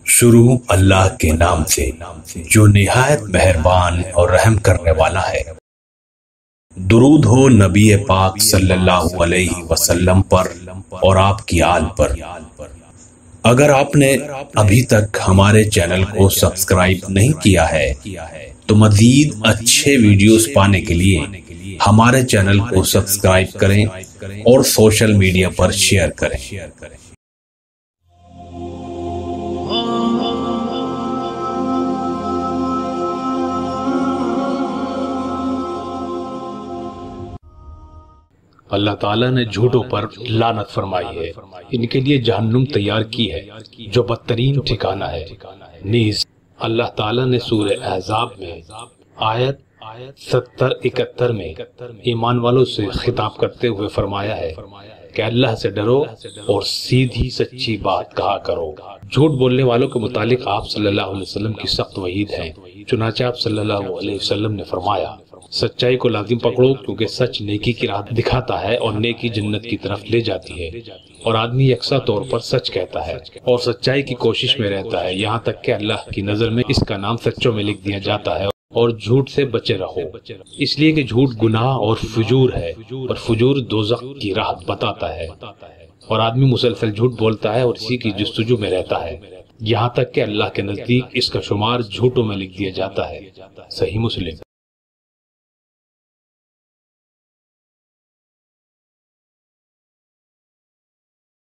شروع اللہ کے نام سے جو نہایت مہربان اور رحم کرنے والا ہے۔ درود ہو نبی پاک صلی اللہ علیہ وسلم پر اور آپ کی آل پر۔ اگر آپ نے ابھی تک ہمارے چینل کو سبسکرائب نہیں کیا ہے تو مزید اچھے ویڈیوز پانے کے لیے ہمارے چینل کو سبسکرائب کریں اور سوشل میڈیا پر شیئر کریں۔ اللہ تعالیٰ نے جھوٹوں پر لعنت فرمائی ہے، ان کے لیے جہنم تیار کی ہے جو بدترین ٹھکانہ ہے۔ نیز اللہ تعالیٰ نے سورہ احزاب میں آیت 70-71 میں ایمان والوں سے خطاب کرتے ہوئے فرمایا ہے کہ اللہ سے ڈرو اور سیدھی سچی بات کہا کرو۔ جھوٹ بولنے والوں کے متعلق آپ صلی اللہ علیہ وسلم کی سخت وعید ہے۔ چنانچہ آپ صلی اللہ علیہ وسلم نے فرمایا، سچائی کو لازم پکڑو کیونکہ سچ نیکی کی راہ دکھاتا ہے اور نیکی جنت کی طرف لے جاتی ہے، اور آدمی یکساں طور پر سچ کہتا ہے اور سچائی کی کوشش میں رہتا ہے یہاں تک کہ اللہ کی نظر میں اس کا نام سچوں میں لکھ دیا جاتا ہے۔ اور جھوٹ سے بچے رہو، اس لیے کہ جھوٹ گناہ اور فجور ہے، اور فجور دوزخ کی راہ بتاتا ہے، اور آدمی مسلسل جھوٹ بولتا ہے اور اسی کی جستجو میں رہتا ہے یہاں تک کہ اللہ کے نزدیک اس کا شمار جھوٹوں میں لکھ دیا جاتا ہے۔ صحیح مسلم۔